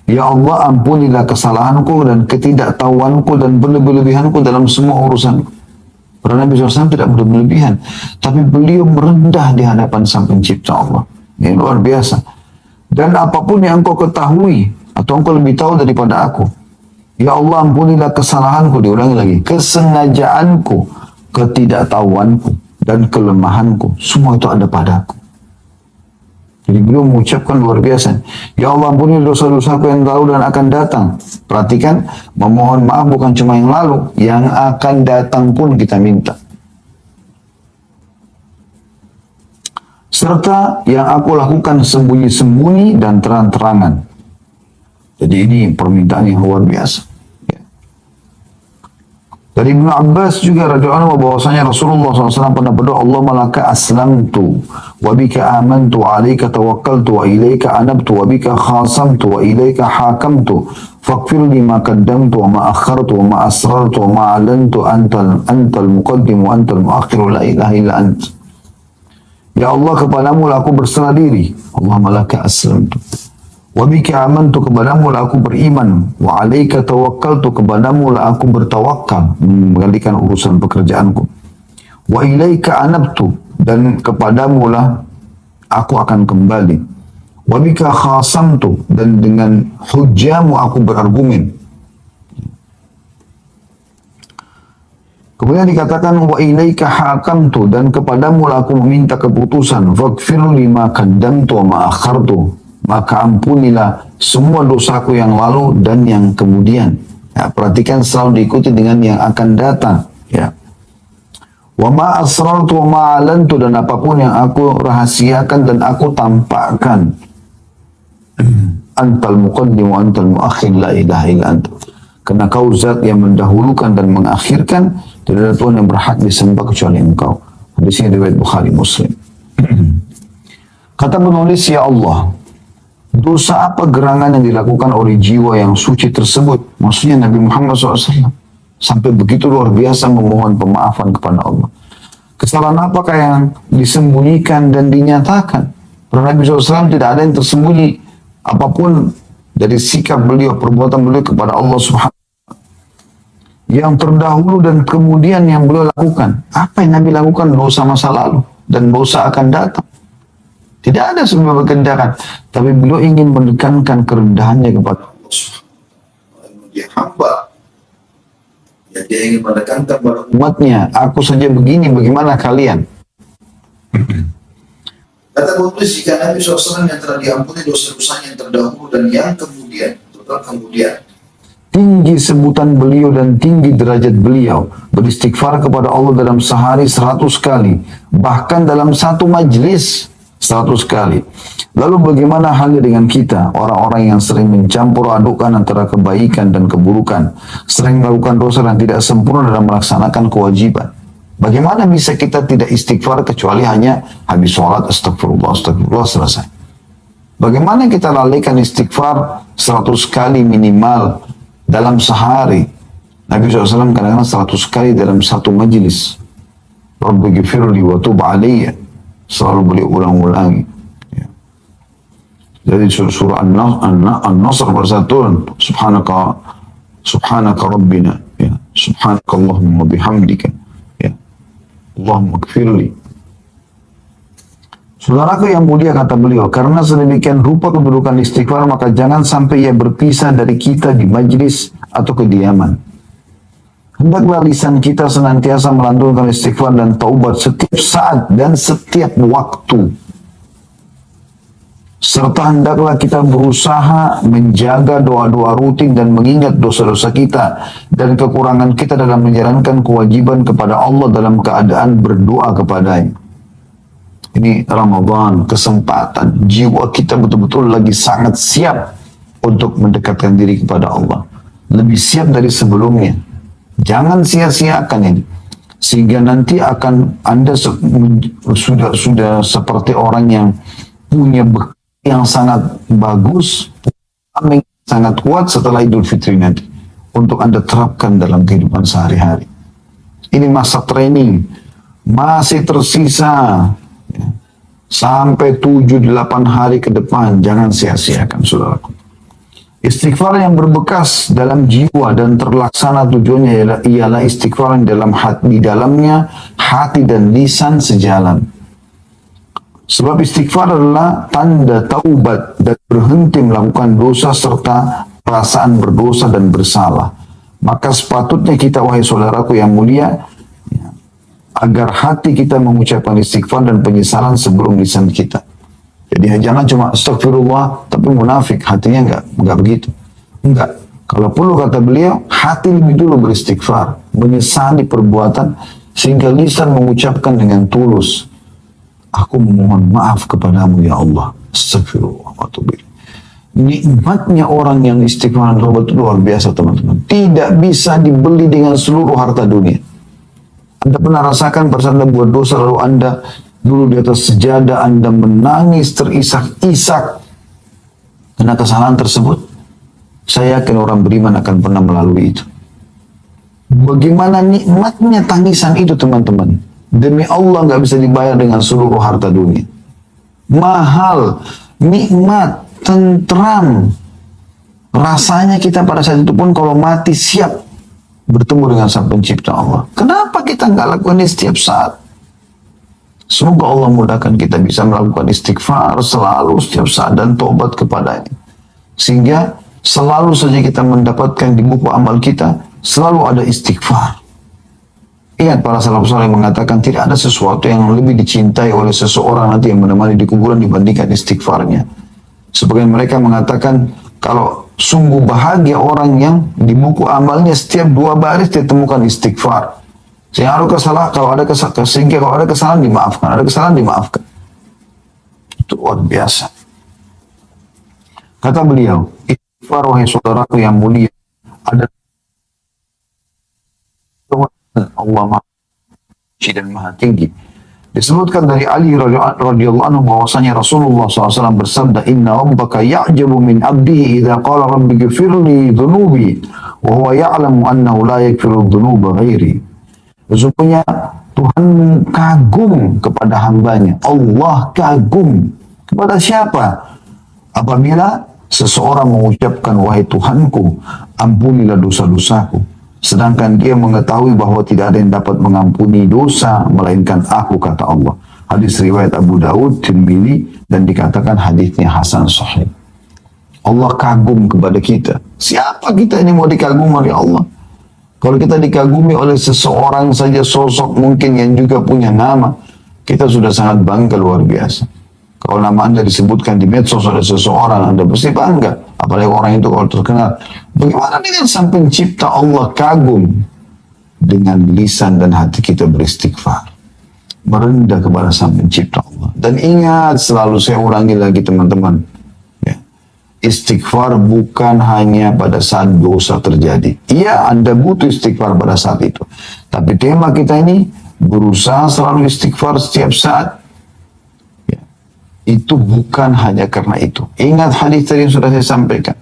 Ya Allah, ampunilah kesalahanku dan ketidaktahuanku dan berlebihanku dalam semua urusanku. Karena Nabi SAW tidak berlebihan, tapi beliau merendah di hadapan Sang Pencipta Allah. Ini luar biasa. Dan apapun yang engkau ketahui atau engkau lebih tahu daripada aku, ya Allah, ampunilah kesalahanku, diulangi lagi, kesengajaanku, ketidaktahuanku, dan kelemahanku. Semua itu ada padaku. Jadi beliau mengucapkan luar biasa. Ya Allah, ampuni dosa-dosaku yang lalu dan akan datang. Perhatikan, memohon maaf bukan cuma yang lalu, yang akan datang pun kita minta. Serta yang aku lakukan sembunyi-sembunyi dan terang-terangan. Jadi ini permintaan yang luar biasa. Ya. Dari Ibnu Abbas juga radhiyallahu anhu bahwasanya Rasulullah SAW pernah berdoa, Allahumma laka aslamtu wa bika amantu wa alaika tawakkaltu wa ilaika anabtu wa bika khasamtu wa ilaika hakamtu faghfir li ma qaddamtu wa ma akhartu wa ma asrartu wa ma alantu antal muqaddim wa antal muakhir la ilaha illa ant. Ya Allah, kepadamu lah aku berserah diri. Allahumma laka aslamtu wa bika amantu, kepadamu lah aku beriman, wa alaika tawakkaltu, kepadamu lah aku bertawakal mengalihkan urusan pekerjaanku, wa ilaika anabtu, dan kepadamu lah aku akan kembali, wa bika khasamtu, dan dengan hujjamu aku berargumen. Kemudian dikatakan wa ilaika hakamtu, dan kepadamu lah aku meminta keputusan, faghfir lima qaddamtu wa ma akhartu, maka ampunilah semua dosaku yang lalu dan yang kemudian. Ya, perhatikan selalu diikuti dengan yang akan datang. Ya. Wa ma asrartu wa ma alantu, dan apapun yang aku rahasiakan dan aku tampakkan. Antal muqaddim wa antal muakhir la ilaha illa anta. Karena kau zat yang mendahulukan dan mengakhirkan, tidak ada Tuhan yang berhak disembah kecuali Engkau. Hadisnya riwayat Bukhari Muslim. Kata penulis, ya Allah, dosa apa gerangan yang dilakukan oleh jiwa yang suci tersebut? Maksudnya Nabi Muhammad SAW. Sampai begitu luar biasa memohon pemaafan kepada Allah. Kesalahan apakah yang disembunyikan dan dinyatakan? Karena Nabi SAW tidak ada yang tersembunyi apapun dari sikap beliau, perbuatan beliau kepada Allah Subhanahu. Yang terdahulu dan kemudian yang beliau lakukan. Apa yang Nabi lakukan? Dosa masa lalu dan dosa akan datang. Tidak ada sebuah kerendahan, tapi beliau ingin menekankan kerendahannya kepada Allah Subhanahu. Dia hamba, ya, dia ingin menekankan kepada umatnya, aku saja begini, bagaimana kalian? Kata penulis, jika Nabi SAW yang telah diampuni dosa-dosanya yang terdahulu dan yang kemudian, total kemudian, tinggi sebutan beliau dan tinggi derajat beliau, beristighfar kepada Allah dalam sehari 100 kali, bahkan dalam satu majlis 100 kali. Lalu bagaimana halnya dengan kita, orang-orang yang sering mencampur adukan antara kebaikan dan keburukan, sering melakukan dosa dan tidak sempurna dalam melaksanakan kewajiban? Bagaimana bisa kita tidak istighfar kecuali hanya habis sholat, astagfirullah, astagfirullah, selesai? Bagaimana kita lalaikan istighfar 100 kali minimal dalam sehari? Nabi SAW kadang-kadang 100 kali dalam satu majlis. Rabbi ghfirli wa tub alayya, selalu beliau ulang-ulangi. Ya. Jadi surah An-Nasr bersatu, subhanaka rabbina, ya, subhanaka Allahumma bihamdika, ya, Allahumma ghfirli. Saudaraku yang mulia, kata beliau, karena sedemikian rupa kedudukan istighfar, maka jangan sampai ia berpisah dari kita di majlis atau kediaman. Hendaklah lisan kita senantiasa melantunkan istighfar dan taubat setiap saat dan setiap waktu. Serta hendaklah kita berusaha menjaga doa-doa rutin dan mengingat dosa-dosa kita dan kekurangan kita dalam menjalankan kewajiban kepada Allah dalam keadaan berdoa kepadanya. Ini Ramadan, kesempatan. Jiwa kita betul-betul lagi sangat siap untuk mendekatkan diri kepada Allah. Lebih siap dari sebelumnya. Jangan sia-siakan ini. Sehingga nanti akan Anda sudah seperti orang yang punya bekal yang sangat bagus, yang sangat kuat setelah Idul Fitri nanti. Untuk Anda terapkan dalam kehidupan sehari-hari. Ini masa training. Masih tersisa sampai 7-8 hari ke depan. Jangan sia-siakan, saudaraku. Istighfar yang berbekas dalam jiwa dan terlaksana tujuannya ialah istighfar yang di dalamnya hati dan lisan sejalan. Sebab istighfar adalah tanda taubat dan berhenti melakukan dosa serta perasaan berdosa dan bersalah. Maka sepatutnya kita, wahai saudaraku yang mulia, agar hati kita mengucapkan istighfar dan penyesalan sebelum lisan kita. Jadi jangan cuma astagfirullah tapi munafik, hatinya enggak begitu. Enggak. Kalau perlu, kata beliau, hati lebih dulu beristighfar, menyesali perbuatan sehingga lisan mengucapkan dengan tulus, aku memohon maaf kepadamu ya Allah, astagfirullah wa atubu ilaik. Nikmatnya orang yang istighfar dan taubat itu luar biasa teman-teman. Tidak bisa dibeli dengan seluruh harta dunia. Anda pernah rasakan pada saat Anda buat dosa lalu Anda dulu di atas sejadah Anda menangis terisak-isak karena kesalahan tersebut? Saya yakin orang beriman akan pernah melalui itu. Bagaimana nikmatnya tangisan itu teman-teman. Demi Allah nggak bisa dibayar dengan seluruh harta dunia. Mahal, nikmat, tentram. Rasanya kita pada saat itu pun kalau mati siap bertemu dengan Sang Pencipta Allah. Kenapa kita nggak lakukan ini setiap saat? Semoga Allah mudahkan kita bisa melakukan istighfar selalu setiap saat dan tobat kepadanya. Sehingga selalu saja kita mendapatkan di buku amal kita, selalu ada istighfar. Ingat para salaf saleh mengatakan tidak ada sesuatu yang lebih dicintai oleh seseorang nanti yang menemani di kuburan dibandingkan istighfarnya. Sebagian mereka mengatakan kalau sungguh bahagia orang yang di buku amalnya setiap 2 baris ditemukan istighfar. Sehingga kalau ada kesalahan dimaafkan, ada kesalahan dimaafkan. Itu luar biasa. Kata beliau, istighfar wahai saudaraku yang mulia ada Allah Maha Suci dan Maha Tinggi. Disebutkan dari Ali radhiyallahu anhu bahwasanya Rasulullah SAW bersabda, Inna rabbaka ya'jabu min abdihi idza qala rabbi ghfirli dhunubi wa huwa ya'lamu annahu la yaghfiru dhunuba ghairi. Sesungguhnya Tuhan kagum kepada hambanya. Allah kagum kepada siapa? Apabila seseorang mengucapkan, wahai Tuhanku, ampunilah dosa-dosaku. Sedangkan dia mengetahui bahwa tidak ada yang dapat mengampuni dosa melainkan aku, kata Allah. Hadis riwayat Abu Daud, Tirmidzi, dan dikatakan hadisnya hasan sahih. Allah kagum kepada kita. Siapa kita ini mau dikagumi oleh Allah? Kalau kita dikagumi oleh seseorang saja sosok mungkin yang juga punya nama, kita sudah sangat bangga luar biasa. Kalau nama Anda disebutkan di medsos oleh seseorang, Anda pasti bangga. Apalagi orang itu kalau terkenal. Bagaimana dengan Sang Pencipta Allah kagum dengan lisan dan hati kita beristighfar. Merendah kepada Sang Pencipta Allah. Dan ingat selalu, saya ulangi lagi teman-teman. Ya. Istighfar bukan hanya pada saat dosa terjadi. Iya, Anda butuh istighfar pada saat itu. Tapi tema kita ini berusaha selalu istighfar setiap saat. Itu bukan hanya karena itu. Ingat hadis tadi yang sudah saya sampaikan.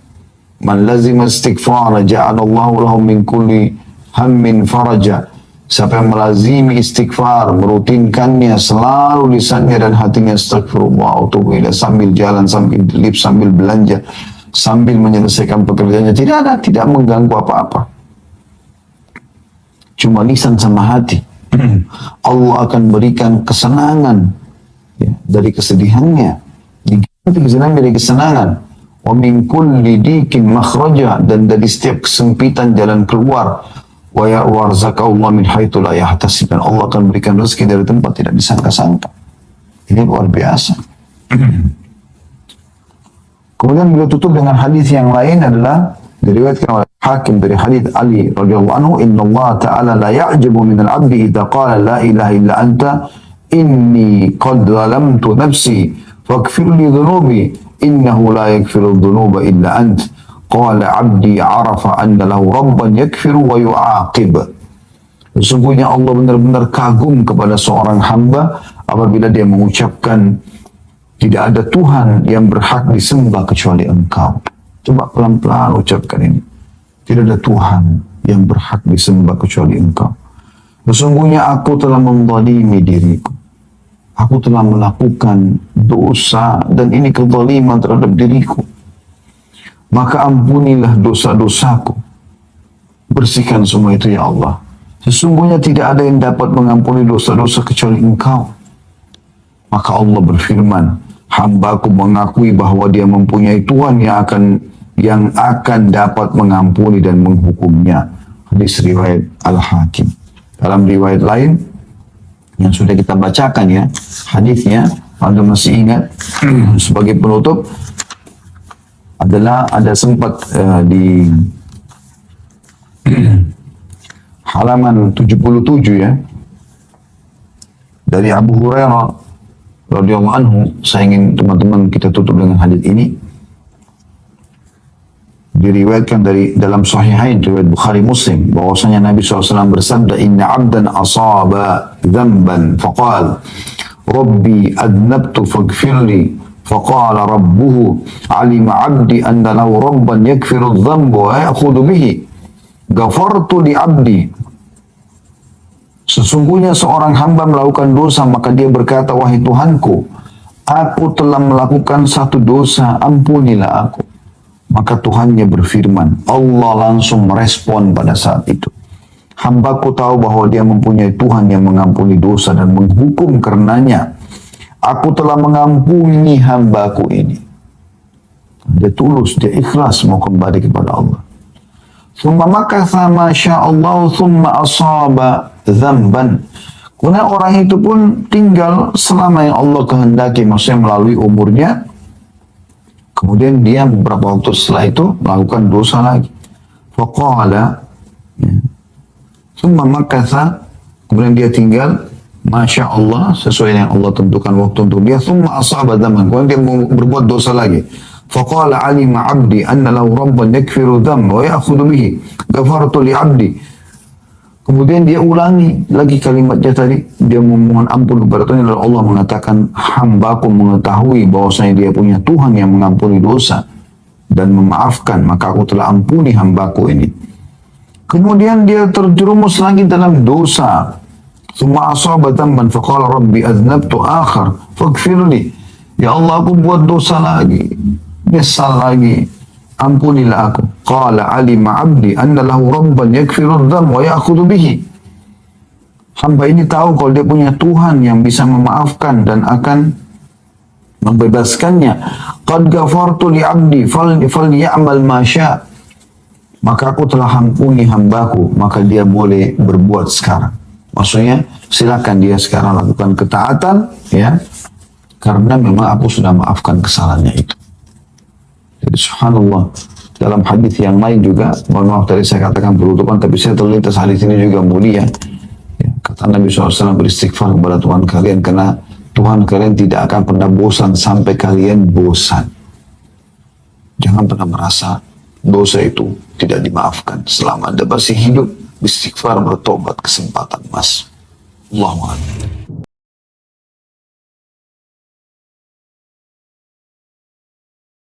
Man lazima istighfar ja'alallahu lahu min kulli hammin faraja. Siapa yang melazimi istighfar, merutinkannya selalu lisannya dan hatinya astagfirullah, atubu sambil jalan, sambil lip, sambil belanja, sambil menyelesaikan pekerjaannya. Tidak mengganggu apa-apa. Cuma lisan sama hati. Allah akan berikan kesenangan. Ya, dari kesedihannya diganti kesenangan dari kesenangan. Wa min kulli dikin makhraja, dan dari setiap kesempitan jalan keluar. Wa yarzaqallahu min haitsu la yahtasib, dan Allah akan berikan rezeki dari tempat tidak disangka-sangka. Ini luar biasa. Kemudian beliau tutup dengan hadis yang lain adalah diriwayatkan oleh Hakim dari hadis Ali radhiyallahu anhu, innallaha ta'ala la ya'jabu min al-'abdi idza qala la ilaha illa anta inni qad zalamtu nafsi faghfir li dhunubi innahu la yaghfiru dhunuba illa ant qala abdi arafa anna lahu rabban yaghfiru wa yu'aqib. Sesungguhnya Allah benar-benar kagum kepada seorang hamba apabila dia mengucapkan tidak ada Tuhan yang berhak disembah kecuali Engkau. Coba pelan-pelan ucapkan ini. Tidak ada Tuhan yang berhak disembah kecuali Engkau. Sesungguhnya aku telah menzalimi diriku. Aku telah melakukan dosa dan ini kezaliman terhadap diriku. Maka ampunilah dosa-dosaku. Bersihkan semua itu ya Allah. Sesungguhnya tidak ada yang dapat mengampuni dosa-dosa kecuali Engkau. Maka Allah berfirman, hambaku mengakui bahwa dia mempunyai Tuhan yang akan dapat mengampuni dan menghukumnya. Hadis riwayat Al-Hakim. Dalam riwayat lain yang sudah kita bacakan ya hadisnya, Anda masih ingat sebagai penutup adalah ada sempat di halaman 77 ya dari Abu Hurairah radhiyallahu anhu. Saya ingin teman-teman kita tutup dengan hadis ini. Diriwayatkan dari dalam Sahihain riwayat Bukhari Muslim bahwasanya Nabi SAW bersabda, inna abdan asaba dzamban faqal rabbi adnabtu faghfirli faqala rabbuhu alima abdi anna lahu rabban yakfiru dzamba wa ya'khudhu bihi ghafartu li abdi. Sesungguhnya seorang hamba melakukan dosa, maka dia berkata, wahai Tuhanku, aku telah melakukan satu dosa, ampunilah aku. Maka Tuhannya berfirman, Allah langsung merespon pada saat itu, hambaku tahu bahwa dia mempunyai Tuhan yang mengampuni dosa dan menghukum karenanya. Aku telah mengampuni hambaku ini. Dia tulus, dia ikhlas mau kembali kepada Allah. Thumma makatha ma sya'allahu thumma asaba dzamban. Kemudian orang itu pun tinggal selama yang Allah kehendaki, maksudnya melalui umurnya. Kemudian dia beberapa waktu setelah itu melakukan dosa lagi. Faqala, thumma makatha, kemudian dia tinggal, Masya Allah, sesuai yang Allah tentukan waktu untuk dia. Thumma asaba dzamban, kemudian dia berbuat dosa lagi. Faqala alima abdi anna lahu rabban yakfiru dzamba wa ya'khudhu bihi ghafartu li abdi. Kemudian dia ulangi lagi kalimatnya tadi, dia memohon ampun kepada Tuhan, lalu Allah mengatakan, hambaku mengetahui bahwasanya dia punya Tuhan yang mengampuni dosa dan memaafkan, maka aku telah ampuni hambaku ini. Kemudian dia terjerumus lagi dalam dosa. Tsumma asaba dzamban faqala rabbi adnabtu akhar faghfirli. Ya Allah, aku buat dosa lagi, nyesal lagi, ampunilah aku. Qala alima abdi anna lahu rabban yakfiru dzam wa ya'khudhu bihi. Hamba ini tahu kalau dia punya Tuhan yang bisa memaafkan dan akan membebaskannya. Qad ghafartu li abdi faly'amal ma syaa. Maka aku telah ampuni hambaku, maka dia boleh berbuat sekarang. Maksudnya silakan dia sekarang lakukan ketaatan, ya, karena memang aku sudah maafkan kesalahannya itu. Jadi subhanallah, dalam hadis yang lain juga, mohon maaf tadi saya katakan penutupan, tapi saya terlintas hadis ini juga mulia. Ya, kata Nabi SAW, beristighfar kepada Tuhan kalian, karena Tuhan kalian tidak akan pernah bosan sampai kalian bosan. Jangan pernah merasa dosa itu tidak dimaafkan. Selama Anda masih hidup, beristighfar, bertobat, kesempatan emas. Allahu Akbar.